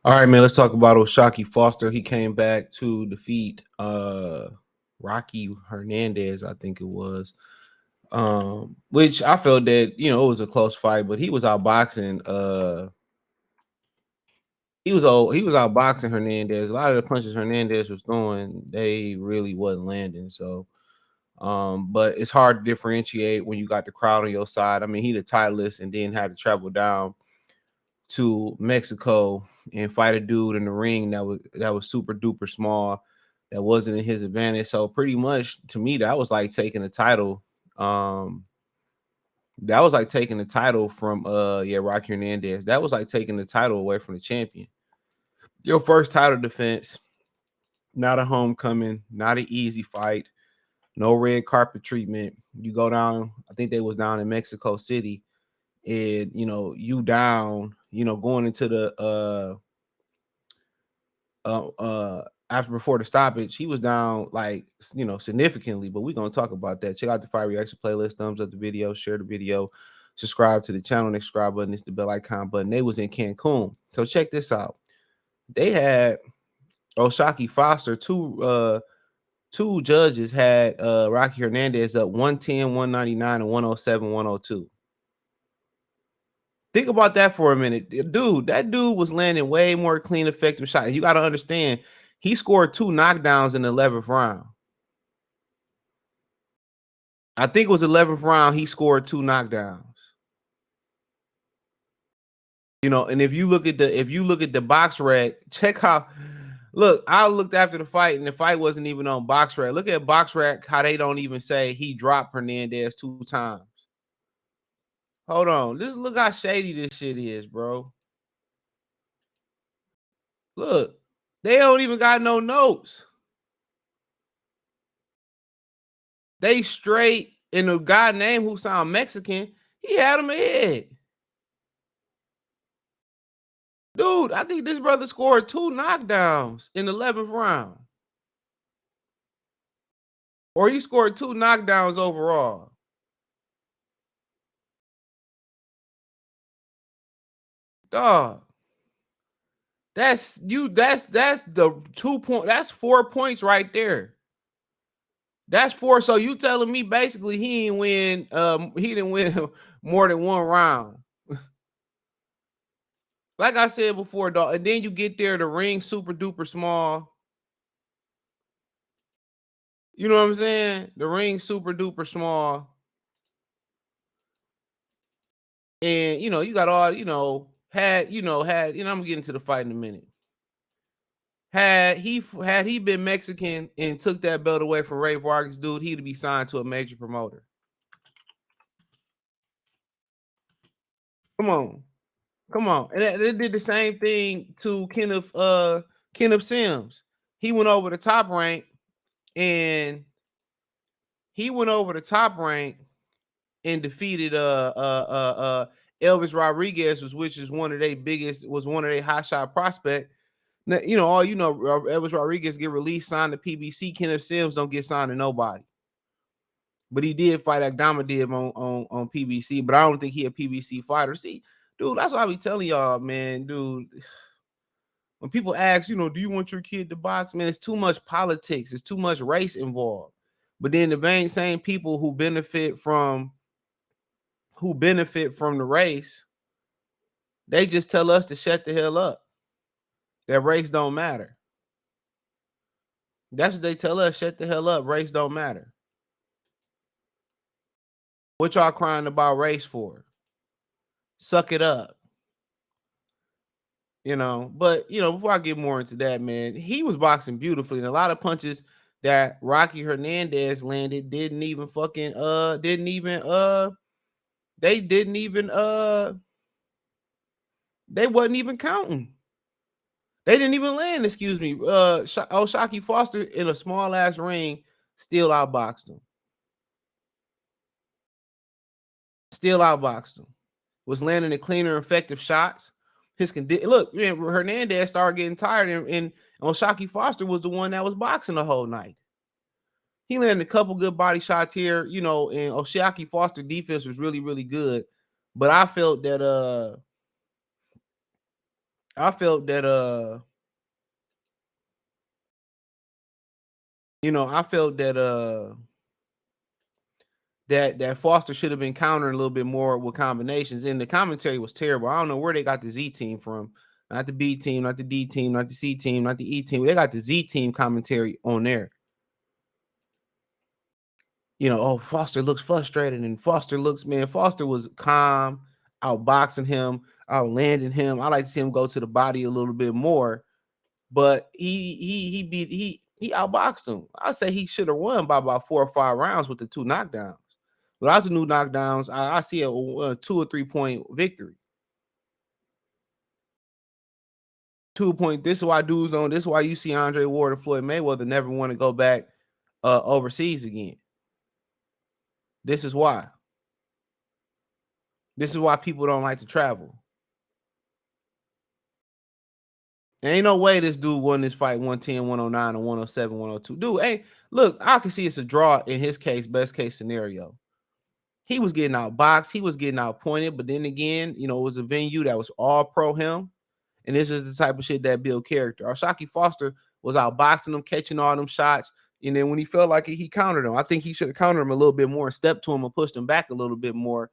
All right, man. Let's talk about Oshaki Foster. He came back to defeat Rocky Hernandez, I think it was. Which I felt that it was a close fight, but he was outboxing. He was outboxing Hernandez. A lot of the punches Hernandez was throwing, they really wasn't landing. So, but it's hard to differentiate when you got the crowd on your side. I mean, he the titleist and then had to travel down to Mexico and fight a dude in the ring that was super duper small, that wasn't in his advantage. So pretty much to me, that was like taking the title. That was like taking the title from Rocky Hernandez. That was like taking the title away from the champion. Your first title defense, not a homecoming, not an easy fight, no red carpet treatment. You go down, I think they was down in Mexico City, and you down, going into the after before the stoppage, he was down like significantly. But we're gonna talk about that. Check out the Fire Reaction playlist, thumbs up the video, share the video, subscribe to the channel. Next subscribe button is the bell icon button. They was in Cancun. So check this out. They had Oshaki Foster, two judges had Rocky Hernandez up 110, 199, and 107, 102. Think about that for a minute. Dude, that dude was landing way more clean, effective shots. You got to understand, he scored 2 knockdowns in the 11th round. I think it was 11th round. He scored 2 knockdowns. And if you look at the box rec, check how. Look, I looked after the fight, and the fight wasn't even on box rec. Look at box rec, how they don't even say he dropped Hernandez 2 times. Hold on. Look how shady this shit is, bro. Look, they don't even got no notes. They straight, and the guy named who sound Mexican, he had him ahead. Dude, I think this brother scored 2 knockdowns in the 11th round. Or he scored 2 knockdowns overall. Dog. That's the 2 point. That's 4 points right there. That's 4. So you telling me basically he didn't win more than 1 round. Like I said before, dog. And then you get there, the ring super duper small. You know what I'm saying? The ring super duper small. And you got all, I'm gonna get into the fight in a minute. Had he been Mexican and took that belt away from Ray Vargas, dude, he'd be signed to a major promoter. Come on. And they did the same thing to Kenneth Sims. He went over the top rank and defeated Elvis Rodriguez, which is one of their hot shot prospect. Now, Elvis Rodriguez get released, signed to PBC. Kenneth Sims don't get signed to nobody. But he did fight Agdama on PBC, but I don't think he a PBC fighter. See, dude, that's why I be telling y'all, man, dude. When people ask, do you want your kid to box? Man, it's too much politics. It's too much race involved. But then the same people who benefit from the race, they just tell us to shut the hell up. That race don't matter. That's what they tell us. Shut the hell up. Race don't matter. What y'all crying about race for? Suck it up. But before I get more into that, man, he was boxing beautifully, and a lot of punches that Rocky Hernandez landed they wasn't even counting. They didn't even land, excuse me. Oshaki Foster in a small ass ring still outboxed him. Was landing the cleaner, effective shots. Look, man, Hernandez started getting tired, and Oshaki Foster was the one that was boxing the whole night. He landed a couple good body shots here, and Oshaki Foster defense was really, really good. But I felt that I felt that I felt that that Foster should have been countering a little bit more with combinations, and the commentary was terrible. I don't know where they got the Z team from. Not the B team, not the D team, not the C team, not the E team. They got the Z team commentary on there. Oh, Foster looks frustrated, and Foster was calm, outboxing him, outlanding him. I like to see him go to the body a little bit more, but he outboxed him. I say he should have won by about 4 or 5 rounds with the 2 knockdowns. Without the new knockdowns, I see a 2 or 3 point victory. 2 point. This is why dudes don't. This is why you see Andre Ward and Floyd Mayweather never want to go back overseas again. This is why. This is why people don't like to travel. There ain't no way this dude won this fight 110, 109, or 107, 102. Dude, hey, look, I can see it's a draw in his case, best case scenario. He was getting outboxed, he was getting outpointed, but then again, it was a venue that was all pro him. And this is the type of shit that build character. Oshaki Foster was outboxing him, catching all them shots. And then when he felt like it, he countered him. I think he should have countered him a little bit more, stepped to him, and pushed him back a little bit more.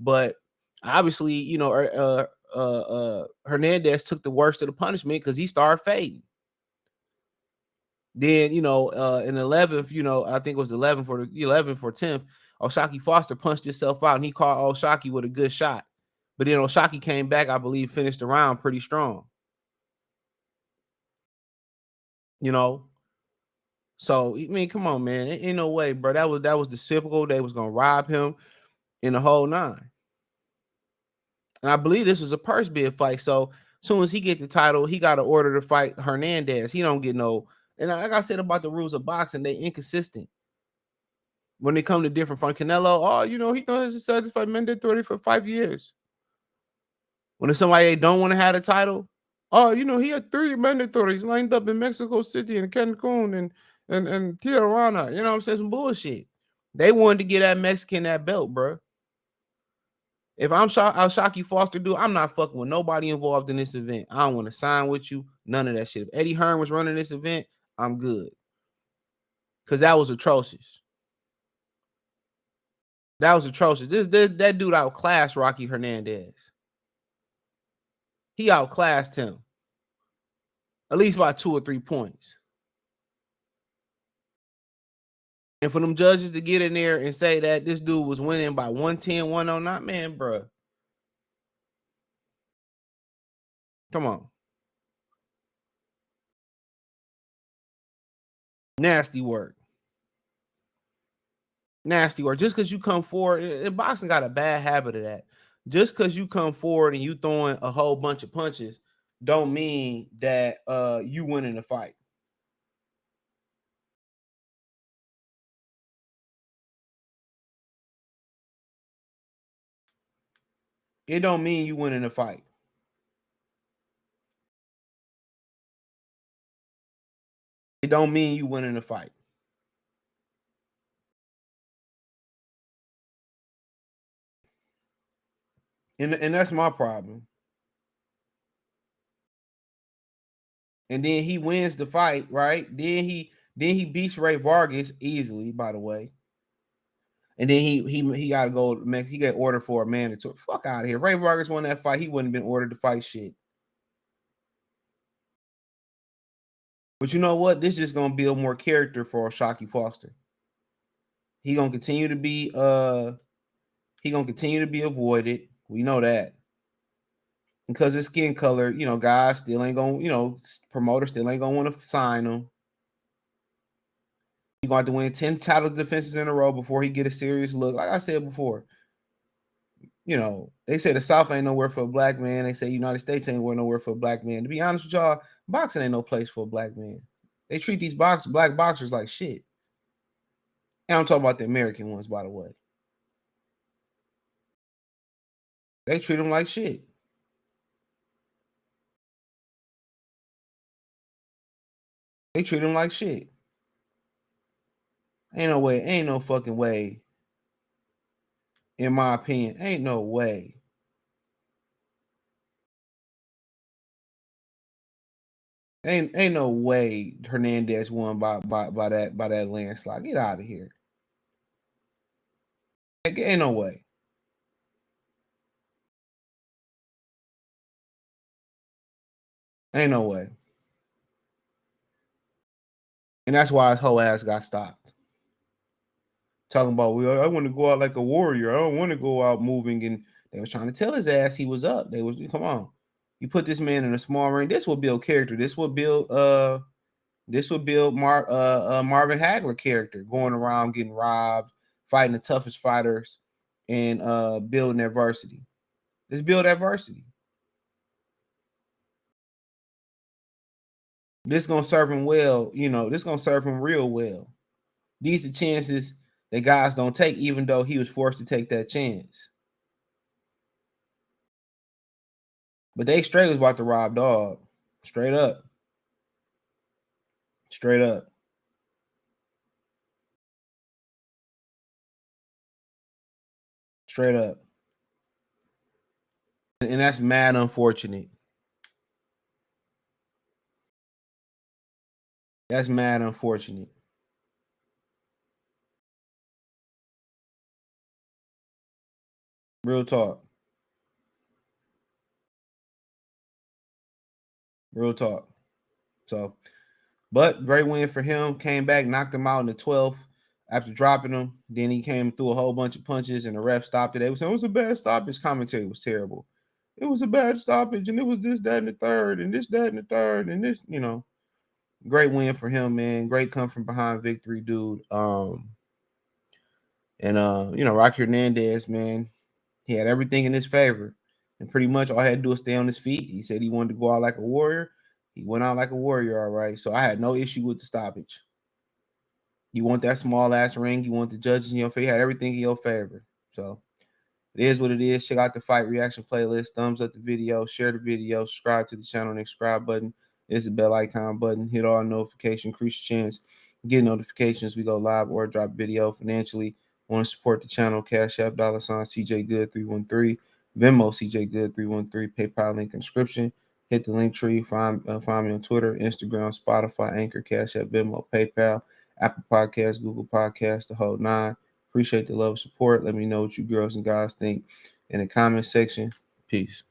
But obviously, Hernandez took the worst of the punishment because he started fading. Then, in 11th, I think it was 11th for 10th, Oshaki Foster punched himself out and he caught Oshaki with a good shot. But then Oshaki came back, I believe, finished the round pretty strong. So I mean, come on, man. Ain't no way, bro. That was the typical. They was gonna rob him in the whole nine. And I believe this was a purse bid fight. So as soon as he get the title, he got to order to fight Hernandez. He don't get no. And like I said about the rules of boxing, they inconsistent when they come to different fight. Canelo, he thought his fight mandatory for 5 years. When it's somebody they don't want to have the title, he had 3 mandatories lined up in Mexico City and Cancun and Tijuana. You know what I'm saying? Some bullshit. They wanted to get that Mexican that belt, bro. If I'll shock you, Foster, dude. I'm not fucking with nobody involved in this event. I don't want to sign with you. None of that shit. If Eddie Hearn was running this event, I'm good. Cause that was atrocious. That was atrocious. That dude outclassed Rocky Hernandez. He outclassed him. At least by 2 or 3 points. And for them judges to get in there and say that this dude was winning by 110, 109, man, bro. Come on. Nasty work. Nasty work. Just because you come forward, boxing got a bad habit of that. Just because you come forward and you throwing a whole bunch of punches, don't mean that you winning the fight. It don't mean you winning the fight. It don't mean you winning the fight. And that's my problem. And then he wins the fight, right? Then he beats Ray Vargas easily, by the way. And then he got to go. He got ordered for a mandatory. Fuck out of here. Ray Vargas won that fight. He wouldn't have been ordered to fight shit. But you know what? This is just gonna build more character for Shocky Foster. He gonna continue to be avoided. We know that. Because his skin color, guys still ain't gonna, promoters still ain't gonna want to sign him. He's going to have to win 10 title defenses in a row before he get a serious look. Like I said before, they say the South ain't nowhere for a black man. They say United States ain't nowhere for a black man. To be honest with y'all, boxing ain't no place for a black man. They treat these black boxers like shit. And I'm talking about the American ones, by the way. They treat them like shit. They treat them like shit. Ain't no way. Ain't no fucking way. In my opinion, ain't no way Ain't no way Hernandez won by that landslide. Get out of here. Ain't no way. Ain't no way. And that's why his whole ass got stopped. Talking about, well, I want to go out like a warrior. I don't want to go out moving. And they was trying to tell his ass he was up. They was, come on. You put this man in a small ring. This will build character. This will build Marvin Hagler character, going around getting robbed, fighting the toughest fighters, and building adversity. Let's build adversity. This gonna serve him well, this gonna serve him real well. These are chances that guys don't take, even though he was forced to take that chance. But they straight was about to rob dog. Straight up. Straight up. Straight up. And that's mad unfortunate. That's mad unfortunate. Real talk. Real talk. So, but great win for him. Came back, knocked him out in the 12th after dropping him. Then he came through a whole bunch of punches, and the ref stopped it. They were saying it was a bad stoppage. Commentary was terrible. It was a bad stoppage, and it was this, that, and the third, and this, that, and the third, and this, great win for him, man. Great come from behind victory, dude. Rocky Hernandez, man, he had everything in his favor. And pretty much all he had to do was stay on his feet. He said he wanted to go out like a warrior. He went out like a warrior, all right. So I had no issue with the stoppage. You want that small ass ring, you want the judges in your favor, had everything in your favor. So it is what it is. Check out the fight reaction playlist. Thumbs up the video, share the video, subscribe to the channel, and subscribe button. There's a bell icon button. Hit all notifications, increase your chance. Get notifications. We go live or drop video financially. Want to support the channel? Cash App, $ CJ Good 313, Venmo CJ Good 313, PayPal link in description. Hit the link tree. Find me on Twitter, Instagram, Spotify, Anchor, Cash App, Venmo, PayPal, Apple Podcasts, Google Podcasts, the whole nine. Appreciate the love and support. Let me know what you girls and guys think in the comment section. Peace.